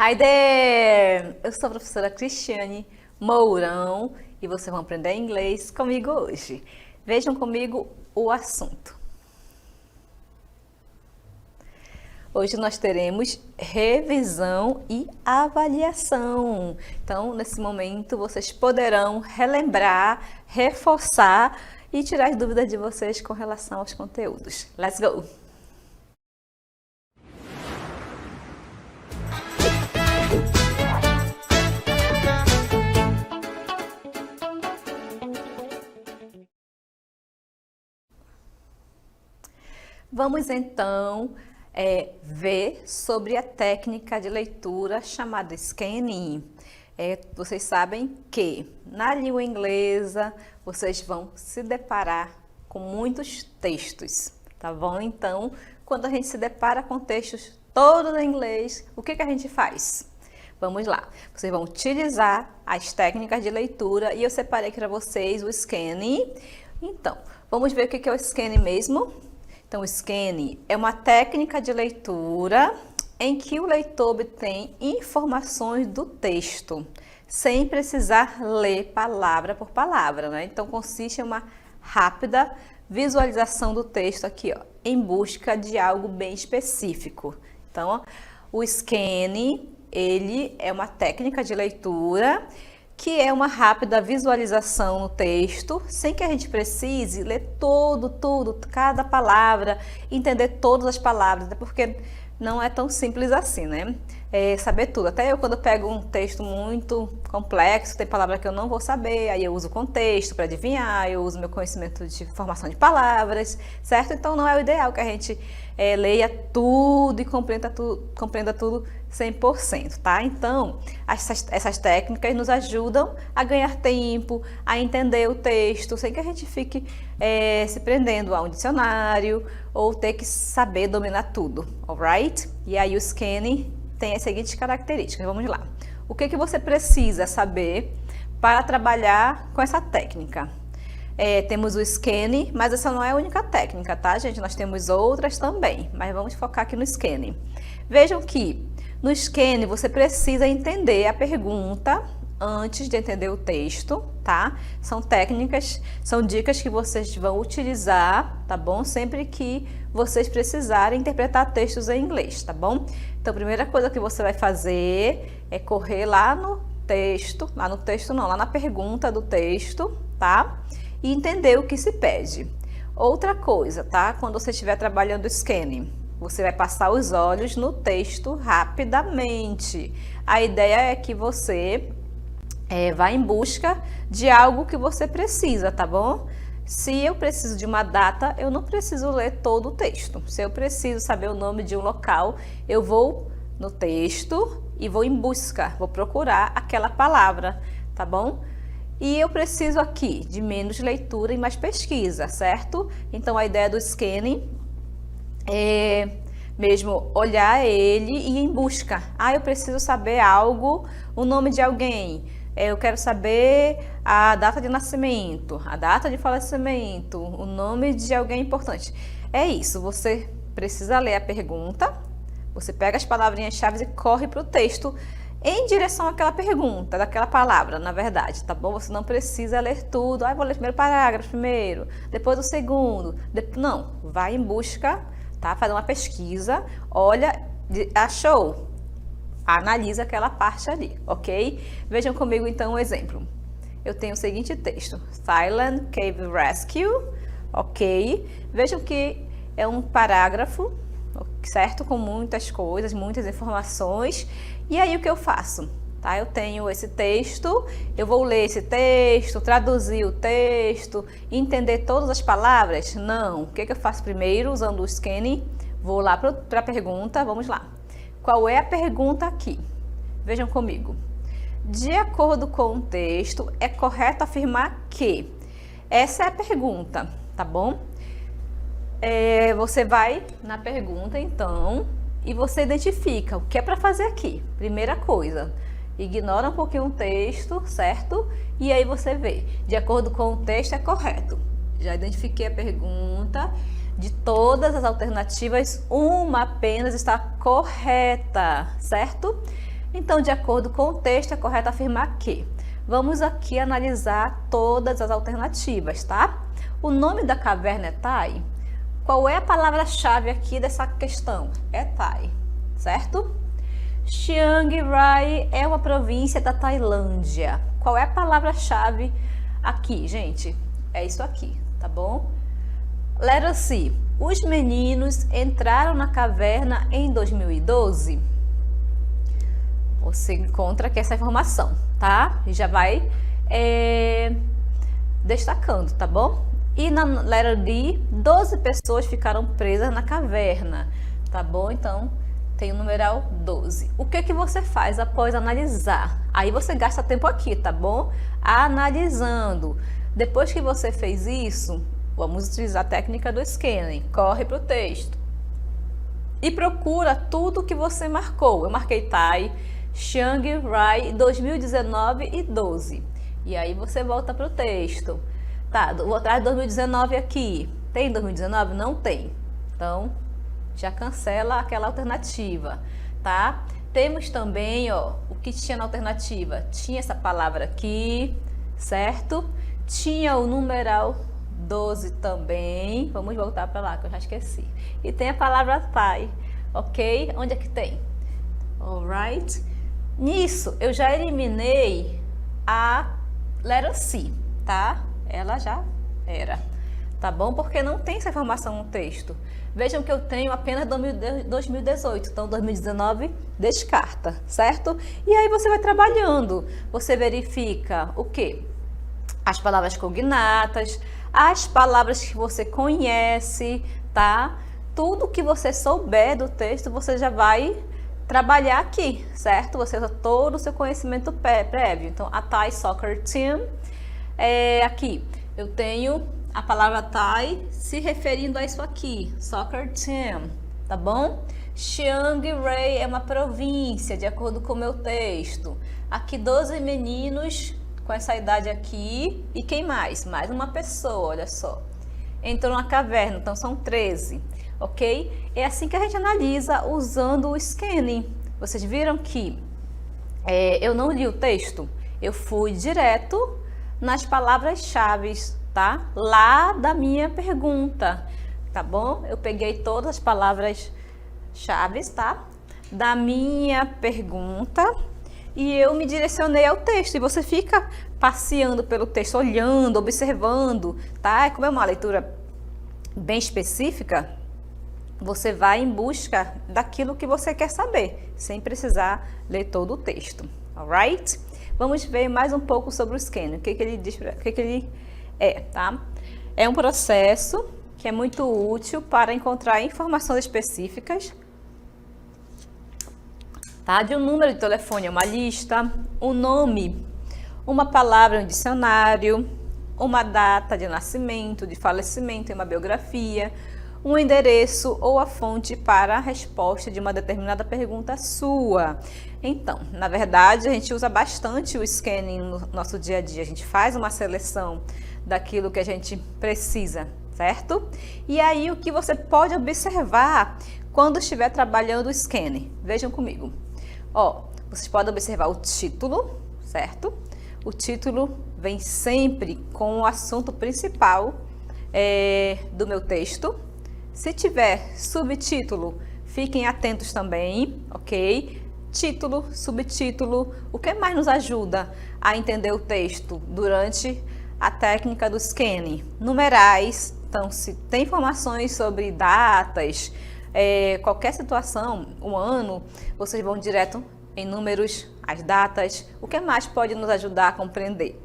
Hi there! Eu sou a professora Cristiane Mourão e vocês vão aprender inglês comigo hoje. Vejam comigo o assunto. Hoje nós teremos revisão e avaliação. Então, nesse momento, vocês poderão relembrar, reforçar e tirar as dúvidas de vocês com relação aos conteúdos. Let's go! Vamos então ver sobre a técnica de leitura chamada scanning. Vocês sabem que na língua inglesa vocês vão se deparar com muitos textos, tá bom? Então, quando a gente se depara com textos todos em inglês, o que a gente faz? Vamos lá, vocês vão utilizar as técnicas de leitura e eu separei aqui para vocês o scanning. Então, vamos ver o que é o scanning mesmo? Então, o scanning é uma técnica de leitura em que o leitor obtém informações do texto, sem precisar ler palavra por palavra, né? Então, consiste em uma rápida visualização do texto aqui, ó, em busca de algo bem específico. Então, ó, o scanning, ele é uma técnica de leitura que é uma rápida visualização no texto, sem que a gente precise ler tudo, cada palavra, entender todas as palavras, até porque não é tão simples assim, né? Saber tudo. Até eu, quando pego um texto muito complexo, tem palavra que eu não vou saber, aí eu uso o contexto para adivinhar, eu uso meu conhecimento de formação de palavras, certo? Então, não é o ideal que a gente leia tudo e compreenda tudo 100%, tá? Então, essas técnicas nos ajudam a ganhar tempo, a entender o texto, sem que a gente fique se prendendo a um dicionário ou ter que saber dominar tudo, alright? E aí o scanning tem as seguintes características, vamos lá. O que você precisa saber para trabalhar com essa técnica? Temos o scanning, mas essa não é a única técnica, tá, gente? Nós temos outras também, mas vamos focar aqui no scanning. Vejam que no scanning você precisa entender a pergunta antes de entender o texto, tá? São técnicas, são dicas que vocês vão utilizar, tá bom? Sempre que vocês precisarem interpretar textos em inglês, tá bom? Então, a primeira coisa que você vai fazer é correr lá no na pergunta do texto, tá? E entender o que se pede. Outra coisa, tá? Quando você estiver trabalhando o scanning, você vai passar os olhos no texto rapidamente. A ideia é que você vá em busca de algo que você precisa, tá bom? Se eu preciso de uma data, eu não preciso ler todo o texto. Se eu preciso saber o nome de um local, eu vou no texto e vou em busca, vou procurar aquela palavra, tá bom? E eu preciso aqui de menos leitura e mais pesquisa, certo? Então, a ideia do scanning é mesmo olhar ele e ir em busca. Eu preciso saber algo, o nome de alguém. Eu quero saber a data de nascimento, a data de falecimento, o nome de alguém importante. É isso, você precisa ler a pergunta, você pega as palavrinhas-chave e corre para o texto em direção àquela pergunta, daquela palavra, na verdade, tá bom? Você não precisa ler tudo. Vou ler o primeiro parágrafo primeiro, depois o segundo. Não, vai em busca, tá? Faz uma pesquisa, olha, achou? Analisa aquela parte ali, ok? Vejam comigo então um exemplo. Eu tenho o seguinte texto: Thailand Cave Rescue, ok? Vejam que é um parágrafo, certo? Com muitas coisas, muitas informações. E aí o que eu faço? Tá? Eu tenho esse texto, eu vou ler esse texto, traduzir o texto, entender todas as palavras? Não. O que eu faço primeiro usando o scanning? Vou lá para a pergunta, vamos lá. Qual é a pergunta aqui? Vejam comigo. De acordo com o texto, é correto afirmar que. Essa é a pergunta, tá bom? Você vai na pergunta, então, e você identifica o que é para fazer aqui. Primeira coisa, ignora um pouquinho o texto, certo? E aí você vê, de acordo com o texto, é correto. Já identifiquei a pergunta. De todas as alternativas, uma apenas está correta, certo? Então, de acordo com o texto, é correto afirmar que. Vamos aqui analisar todas as alternativas, tá? O nome da caverna é Tai. Qual é a palavra-chave aqui dessa questão? É Tai, certo? Chiang Rai é uma província da Tailândia. Qual é a palavra-chave aqui, gente? É isso aqui, tá bom? Letra C. Os meninos entraram na caverna em 2012. Você encontra aqui essa informação, tá? E já vai destacando, tá bom? E na letra D, 12 pessoas ficaram presas na caverna, tá bom? Então, tem o numeral 12. O que você faz após analisar? Aí você gasta tempo aqui, tá bom? Analisando. Depois que você fez isso, vamos utilizar a técnica do scanning. Corre para o texto e procura tudo que você marcou. Eu marquei Tai, Chiang Rai 2019 e 12. E aí você volta para o texto. Tá, vou atrás de 2019 aqui. Tem 2019? Não tem. Então, já cancela aquela alternativa, tá? Temos também, ó, o que tinha na alternativa? Tinha essa palavra aqui, certo? Tinha o numeral 12 também. Vamos voltar para lá, que eu já esqueci. E tem a palavra pai, ok? Onde é que tem? Alright? Nisso, eu já eliminei a letra C, tá? Ela já era, tá bom? Porque não tem essa informação no texto. Vejam que eu tenho apenas 2018, então 2019 descarta, certo? E aí você vai trabalhando, você verifica o quê? As palavras cognatas, as palavras que você conhece, tá? Tudo que você souber do texto, você já vai trabalhar aqui, certo? Você usa todo o seu conhecimento prévio. Então, a Thai Soccer Team, aqui eu tenho a palavra Thai se referindo a isso aqui, Soccer Team, tá bom? Chiang Rai é uma província, de acordo com o meu texto. Aqui 12 meninos com essa idade aqui, e quem mais? Mais uma pessoa, olha só. Entrou na caverna, então são 13, ok? É assim que a gente analisa usando o scanning. Vocês viram que eu não li o texto, eu fui direto nas palavras-chave, tá? Lá da minha pergunta, tá bom? Eu peguei todas as palavras-chave, tá? Da minha pergunta e eu me direcionei ao texto. E você fica passeando pelo texto, olhando, observando, tá? Como é uma leitura bem específica, você vai em busca daquilo que você quer saber, sem precisar ler todo o texto, alright? Vamos ver mais um pouco sobre o scanning, o que ele diz, o que ele tá? É um processo que é muito útil para encontrar informações específicas, tá? De um número de telefone é uma lista, um nome, uma palavra em um dicionário, uma data de nascimento, de falecimento em uma biografia, um endereço ou a fonte para a resposta de uma determinada pergunta sua. Então, na verdade, a gente usa bastante o scanning no nosso dia a dia. A gente faz uma seleção daquilo que a gente precisa, certo? E aí, o que você pode observar quando estiver trabalhando o scanning? Vejam comigo. Ó, vocês podem observar o título, certo? O título vem sempre com o assunto principal do meu texto. Se tiver subtítulo, fiquem atentos também, ok? Título, subtítulo, o que mais nos ajuda a entender o texto durante a técnica do scanning? Numerais, então se tem informações sobre datas, qualquer situação, um ano, vocês vão direto em números, as datas, o que mais pode nos ajudar a compreender?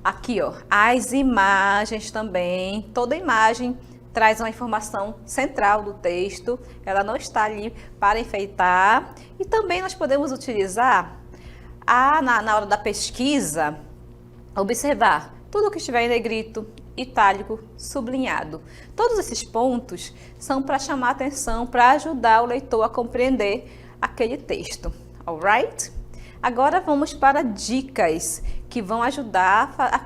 Aqui, ó, as imagens também, toda imagem traz uma informação central do texto, ela não está ali para enfeitar. E também nós podemos utilizar, na hora da pesquisa, observar tudo que estiver em negrito, itálico, sublinhado. Todos esses pontos são para chamar a atenção, para ajudar o leitor a compreender aquele texto, alright? Agora vamos para dicas que vão ajudar para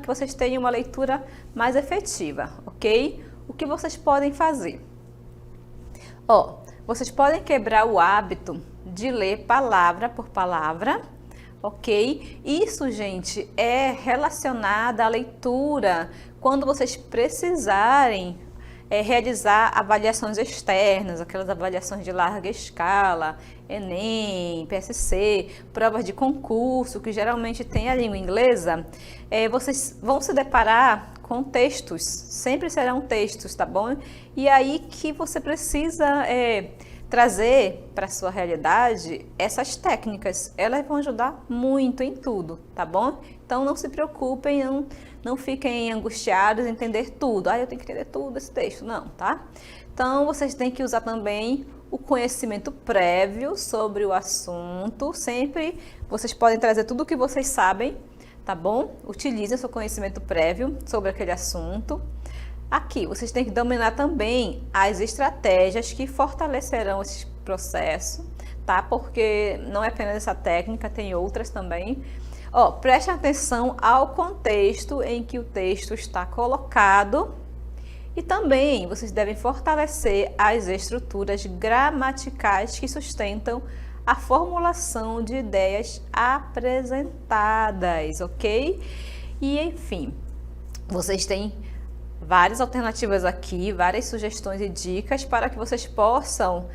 que vocês tenham uma leitura mais efetiva, ok? O que vocês podem fazer? Ó, vocês podem quebrar o hábito de ler palavra por palavra, ok? Isso, gente, é relacionado à leitura quando vocês precisarem realizar avaliações externas, aquelas avaliações de larga escala, Enem, PSC, provas de concurso, que geralmente tem a língua inglesa, vocês vão se deparar com textos, sempre serão textos, tá bom? E aí que você precisa trazer para a sua realidade essas técnicas, elas vão ajudar muito em tudo, tá bom? Então não se preocupem, não fiquem angustiados em entender tudo. Eu tenho que entender tudo esse texto, não, tá? Então vocês têm que usar também o conhecimento prévio sobre o assunto, sempre vocês podem trazer tudo o que vocês sabem, tá bom? Utilizem o seu conhecimento prévio sobre aquele assunto. Aqui, vocês têm que dominar também as estratégias que fortalecerão esse processo, tá? Porque não é apenas essa técnica, tem outras também. Preste atenção ao contexto em que o texto está colocado e também vocês devem fortalecer as estruturas gramaticais que sustentam a formulação de ideias apresentadas, ok? E, enfim, vocês têm várias alternativas aqui, várias sugestões e dicas para que vocês possam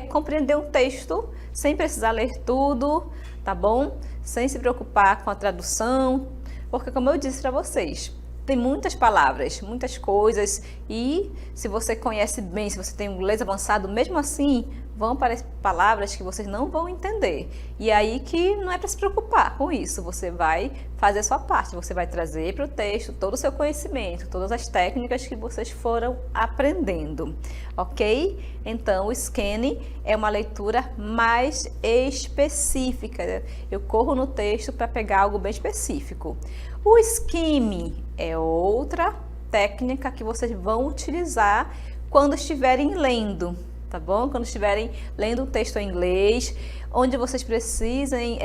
compreender um texto sem precisar ler tudo, tá bom? Sem se preocupar com a tradução, porque como eu disse para vocês, tem muitas palavras, muitas coisas e se você conhece bem, se você tem um inglês avançado, mesmo assim, vão aparecer palavras que vocês não vão entender. E aí que não é para se preocupar com isso, você vai fazer a sua parte, você vai trazer para o texto todo o seu conhecimento, todas as técnicas que vocês foram aprendendo, ok? Então, o scanning é uma leitura mais específica. Eu corro no texto para pegar algo bem específico. O skimming é outra técnica que vocês vão utilizar quando estiverem lendo, tá bom? Quando estiverem lendo um texto em inglês, onde vocês precisem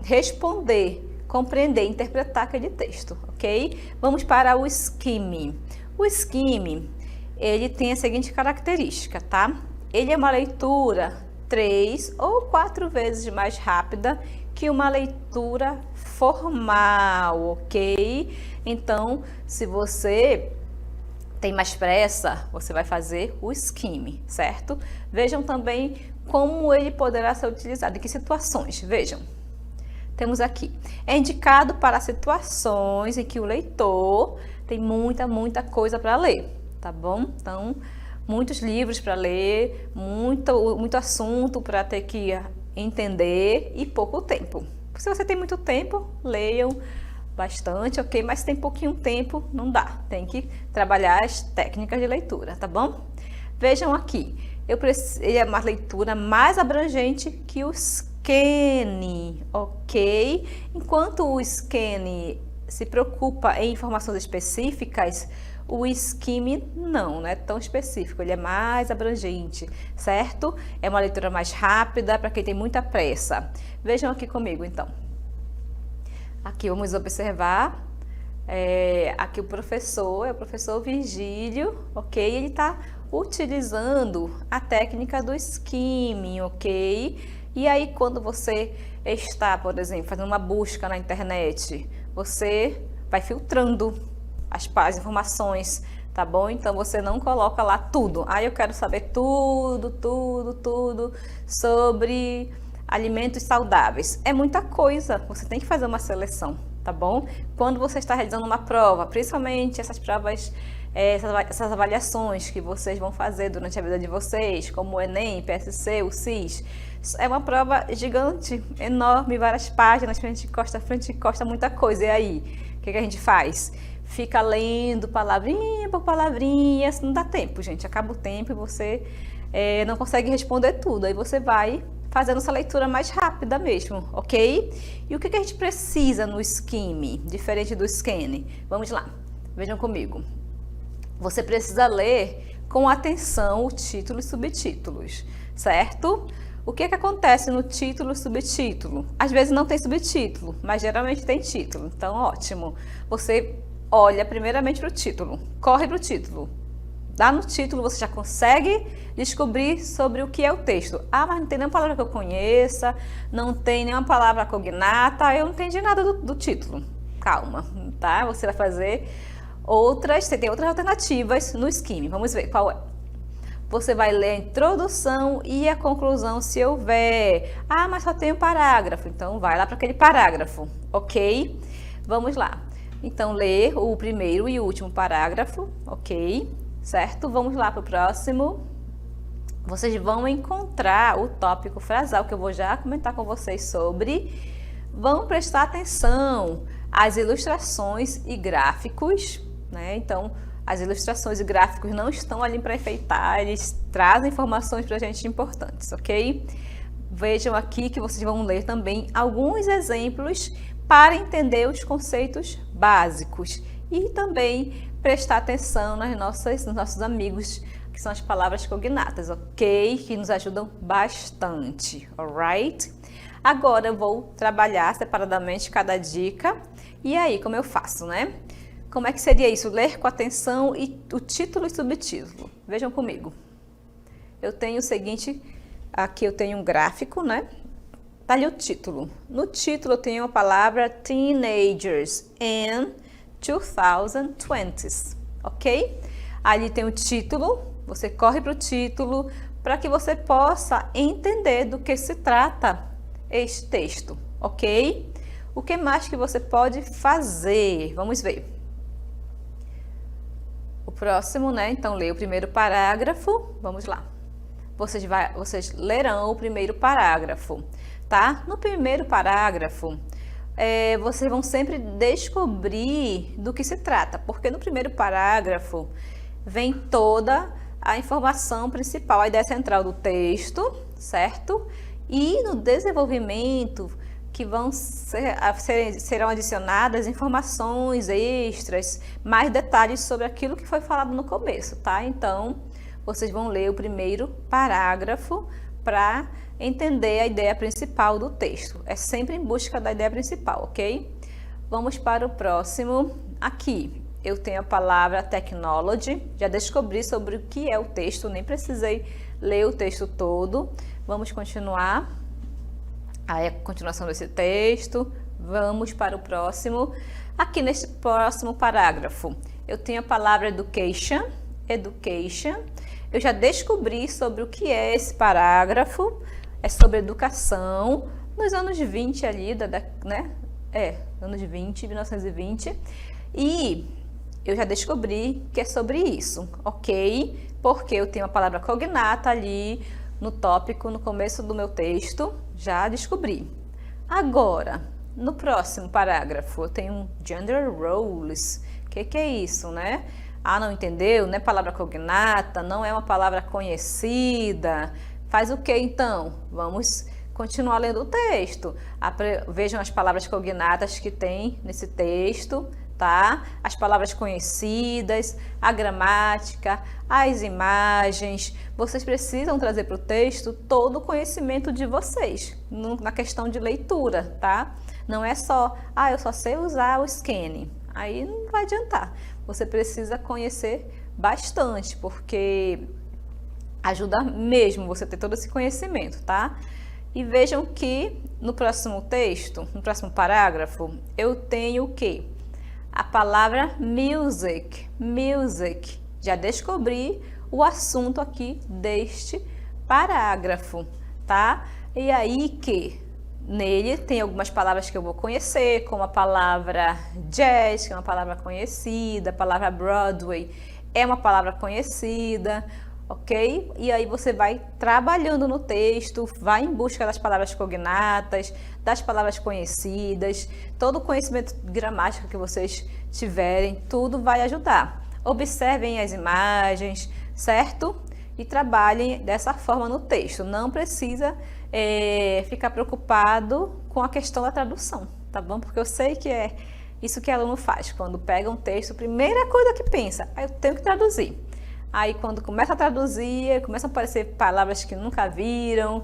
responder, compreender, interpretar aquele texto, ok? Vamos para o skimming. O skimming, ele tem a seguinte característica, tá? Ele é uma leitura 3 ou 4 vezes mais rápida que uma leitura formal, ok? Então, se você tem mais pressa, você vai fazer o skimming, certo? Vejam também como ele poderá ser utilizado, em que situações. Vejam, temos aqui, é indicado para situações em que o leitor tem muita coisa para ler, tá bom? Então, muitos livros para ler, muito assunto para ter que entender e pouco tempo. Se você tem muito tempo, leiam bastante, ok? Mas se tem pouquinho tempo, não dá. Tem que trabalhar as técnicas de leitura, tá bom? Vejam aqui, ele é uma leitura mais abrangente que o scanning, ok? Enquanto o scanning se preocupa em informações específicas, o skimming não é tão específico, ele é mais abrangente, certo? É uma leitura mais rápida para quem tem muita pressa. Vejam aqui comigo, então. Aqui vamos observar, aqui o professor, é o professor Virgílio, ok? Ele está utilizando a técnica do skimming, ok? E aí quando você está, por exemplo, fazendo uma busca na internet, você vai filtrando as informações, tá bom? Então você não coloca lá tudo. Eu quero saber tudo sobre alimentos saudáveis. É muita coisa, você tem que fazer uma seleção, tá bom? Quando você está realizando uma prova, principalmente essas provas, essas avaliações que vocês vão fazer durante a vida de vocês, como o Enem, PSC, o SIS, é uma prova gigante, enorme, várias páginas, frente e costa, muita coisa. E aí, o que a gente faz? Fica lendo palavrinha por palavrinha, não dá tempo, gente, acaba o tempo e você não consegue responder tudo, aí você vai fazendo essa leitura mais rápida mesmo, ok? E o que a gente precisa no skimming, diferente do scanning? Vamos lá, vejam comigo. Você precisa ler com atenção o título e subtítulos, certo? O que acontece no título e subtítulo? Às vezes não tem subtítulo, mas geralmente tem título, então ótimo. Você olha primeiramente para o título, corre para o título, Lá no título você já consegue descobrir sobre o que é o texto. Ah, mas não tem nenhuma palavra que eu conheça, não tem nenhuma palavra cognata, eu não entendi nada do título. Calma, tá? Você vai fazer você tem outras alternativas no Skimming. Vamos ver qual é. Você vai ler a introdução e a conclusão se houver. Ah, mas só tem um parágrafo, então vai lá para aquele parágrafo, ok? Vamos lá. Então, ler o primeiro e o último parágrafo, ok? Certo? Vamos lá para o próximo. Vocês vão encontrar o tópico frasal, que eu vou já comentar com vocês sobre. Vão prestar atenção às ilustrações e gráficos, né? Então, as ilustrações e gráficos não estão ali para enfeitar, eles trazem informações para a gente importantes, ok? Vejam aqui que vocês vão ler também alguns exemplos para entender os conceitos básicos e também prestar atenção nos nossos amigos, que são as palavras cognatas, ok? Que nos ajudam bastante, alright? Agora eu vou trabalhar separadamente cada dica. E aí, como eu faço, né? Como é que seria isso? Ler com atenção e o título e subtítulo. Vejam comigo. Eu tenho o seguinte, aqui eu tenho um gráfico, né? Tá ali o título. No título eu tenho a palavra Teenagers in 2020s, ok? Ali tem o título, você corre para o título para que você possa entender do que se trata este texto, ok? O que mais que você pode fazer? Vamos ver. O próximo, né? Então, leia o primeiro parágrafo. Vamos lá. Vocês lerão o primeiro parágrafo, tá? No primeiro parágrafo, vocês vão sempre descobrir do que se trata, porque no primeiro parágrafo vem toda a informação principal, a ideia central do texto, certo? E no desenvolvimento que serão adicionadas informações extras, mais detalhes sobre aquilo que foi falado no começo, tá? Então, vocês vão ler o primeiro parágrafo para entender a ideia principal do texto. É sempre em busca da ideia principal, ok? Vamos para o próximo. Aqui eu tenho a palavra technology. Já descobri sobre o que é o texto, nem precisei ler o texto todo. Vamos continuar. Aí a continuação desse texto. Vamos para o próximo. Aqui neste próximo parágrafo, eu tenho a palavra education. Eu já descobri sobre o que é esse parágrafo. É sobre educação nos anos 20 ali, né? Anos 20, 1920. E eu já descobri que é sobre isso, ok? Porque eu tenho a palavra cognata ali no tópico, no começo do meu texto, já descobri. Agora, no próximo parágrafo, eu tenho um gender roles. O que é isso, né? Ah, não entendeu? Não é palavra cognata, não é uma palavra conhecida. Faz o que então? Vamos continuar lendo o texto. Vejam as palavras cognatas que tem nesse texto, tá? As palavras conhecidas, a gramática, as imagens. Vocês precisam trazer para o texto todo o conhecimento de vocês na questão de leitura, tá? Não é só, eu só sei usar o scanning. Aí não vai adiantar. Você precisa conhecer bastante, porque ajuda mesmo você ter todo esse conhecimento, tá? E vejam que no próximo texto, no próximo parágrafo, eu tenho o quê? A palavra music. Já descobri o assunto aqui deste parágrafo, tá? E aí que nele tem algumas palavras que eu vou conhecer, como a palavra jazz, que é uma palavra conhecida, a palavra Broadway é uma palavra conhecida, ok? E aí você vai trabalhando no texto, vai em busca das palavras cognatas, das palavras conhecidas, todo o conhecimento de gramática que vocês tiverem, tudo vai ajudar. Observem as imagens, certo? E trabalhem dessa forma no texto. Não precisa ficar preocupado com a questão da tradução, tá bom? Porque eu sei que é isso que aluno faz. Quando pega um texto, a primeira coisa que pensa, eu tenho que traduzir. Aí quando começa a traduzir, começam a aparecer palavras que nunca viram,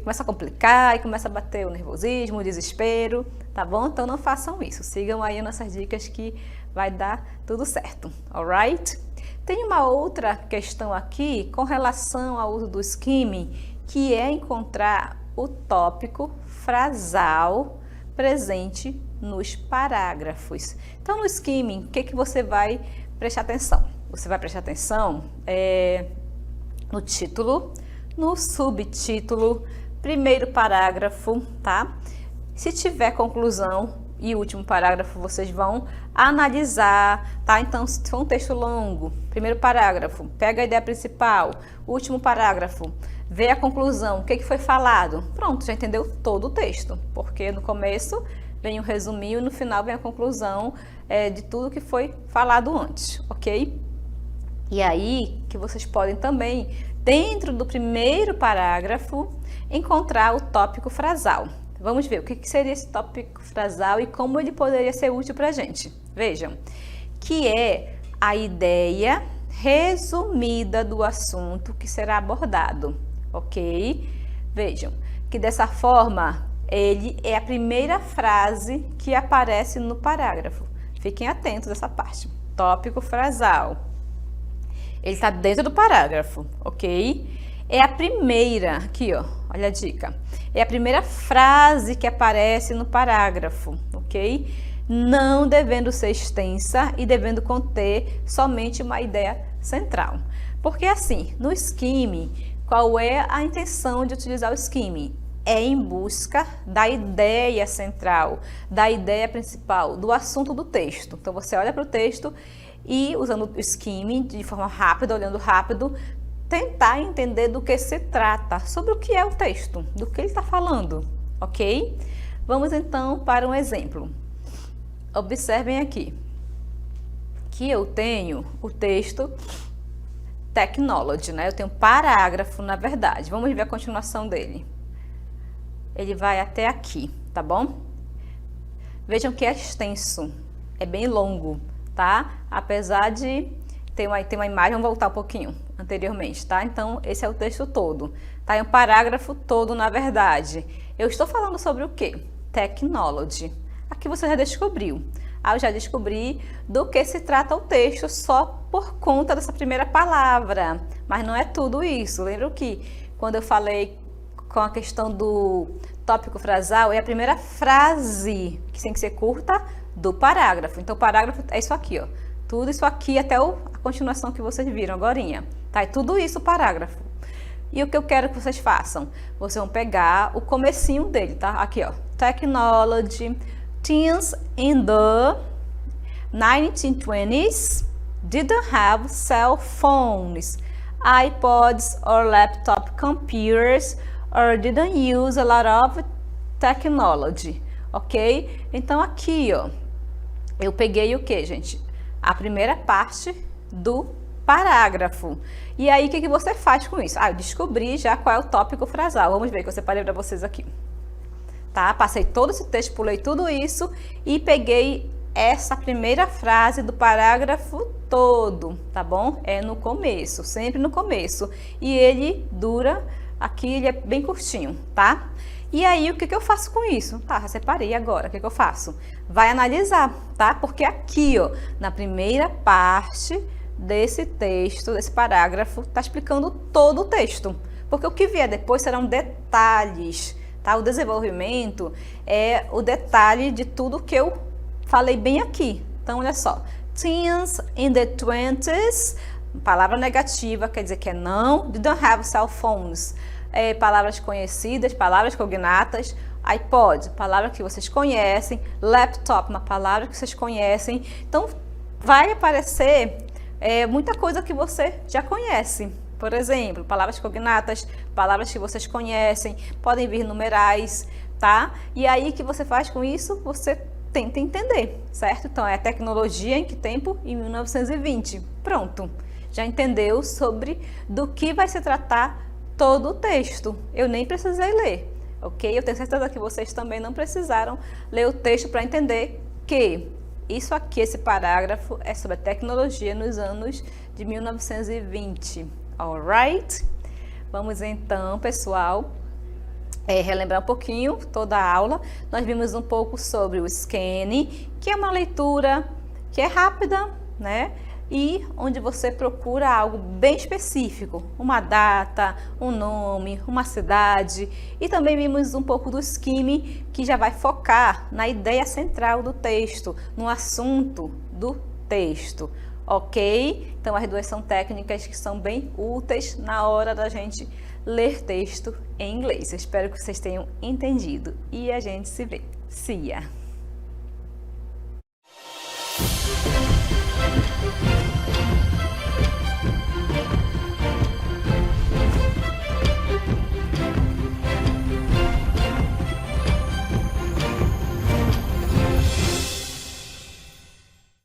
começa a complicar e começa a bater o nervosismo, o desespero, tá bom? Então não façam isso, sigam aí nossas dicas que vai dar tudo certo, alright? Tem uma outra questão aqui com relação ao uso do skimming, que é encontrar o tópico frasal presente nos parágrafos. Então, no skimming, o que você vai prestar atenção? Você vai prestar atenção no título, no subtítulo, primeiro parágrafo, tá? Se tiver conclusão e último parágrafo, vocês vão analisar, tá? Então, se for um texto longo, primeiro parágrafo, pega a ideia principal, último parágrafo, vê a conclusão, o que foi falado. Pronto, já entendeu todo o texto, porque no começo vem o resuminho e no final vem a conclusão de tudo que foi falado antes, ok? E aí que vocês podem também, dentro do primeiro parágrafo, encontrar o tópico frasal. Vamos ver o que seria esse tópico frasal e como ele poderia ser útil para a gente. Vejam, que é a ideia resumida do assunto que será abordado, ok? Vejam, que dessa forma, ele é a primeira frase que aparece no parágrafo. Fiquem atentos a essa parte. Tópico frasal. Ele está dentro do parágrafo, ok? É a primeira, aqui ó, olha a dica. É a primeira frase que aparece no parágrafo, ok? Não devendo ser extensa e devendo conter somente uma ideia central. Porque assim, no skimming, qual é a intenção de utilizar o skimming? É em busca da ideia central, da ideia principal, do assunto do texto. Então você olha para o texto e, usando o skimming de forma rápida, olhando rápido, tentar entender do que se trata, sobre o que é o texto, do que ele está falando, ok? Vamos então para um exemplo. Observem aqui que eu tenho o texto Technology, né? Eu tenho um parágrafo, na verdade. Vamos ver a continuação dele. Ele vai até aqui, tá bom? Vejam que é extenso, é bem longo, tá? Apesar de ter uma imagem, vamos voltar um pouquinho anteriormente, tá? Então, esse é o texto todo, tá? É um parágrafo todo, na verdade. Eu estou falando sobre o quê? Technology. Aqui você já descobriu. Eu já descobri do que se trata o texto só por conta dessa primeira palavra. Mas não é tudo isso. Lembra que quando eu falei com a questão do tópico frasal, é a primeira frase, que tem que ser curta, do parágrafo. Então, o parágrafo é isso aqui, ó. Tudo isso aqui até a continuação que vocês viram agorinha. Tá? É tudo isso o parágrafo. E o que eu quero que vocês façam? Vocês vão pegar o comecinho dele, tá? Aqui, ó. Technology. Teens in the 1920s didn't have cell phones, iPods or laptop computers, or didn't use a lot of technology, ok? Então aqui, ó, eu peguei o que, gente? A primeira parte do parágrafo. E aí, o que você faz com isso? Eu descobri já qual é o tópico frasal. Vamos ver que eu separei para vocês aqui. Tá? Passei todo esse texto, pulei tudo isso e peguei essa primeira frase do parágrafo todo, tá bom? É no começo, sempre no começo. E ele dura, aqui ele é bem curtinho, tá? E aí, o que eu faço com isso? Tá, já separei agora, o que eu faço? Vai analisar, tá? Porque aqui, ó, na primeira parte desse texto, desse parágrafo, tá explicando todo o texto. Porque o que vier depois serão detalhes, tá? O desenvolvimento é o detalhe de tudo que eu falei bem aqui. Então, olha só. Teens in the 20s, palavra negativa, quer dizer que é não. Didn't have cell phones, palavras conhecidas, palavras cognatas. iPod, palavra que vocês conhecem. Laptop, uma palavra que vocês conhecem. Então, vai aparecer muita coisa que você já conhece. Por exemplo, palavras cognatas, palavras que vocês conhecem, podem vir numerais, tá? E aí, o que você faz com isso? Você tenta entender, certo? Então, é a tecnologia em que tempo? Em 1920. Pronto. Já entendeu sobre do que vai se tratar todo o texto. Eu nem precisei ler, ok? Eu tenho certeza que vocês também não precisaram ler o texto para entender que isso aqui, esse parágrafo, é sobre a tecnologia nos anos de 1920. Alright? Vamos então, pessoal, relembrar um pouquinho toda a aula. Nós vimos um pouco sobre o scanning, que é uma leitura que é rápida, né? e onde você procura algo bem específico, uma data, um nome, uma cidade, e também vimos um pouco do skimming, que já vai focar na ideia central do texto, no assunto do texto, ok? Então as duas são técnicas que são bem úteis na hora da gente ler texto em inglês. Eu espero que vocês tenham entendido e a gente se vê. See ya!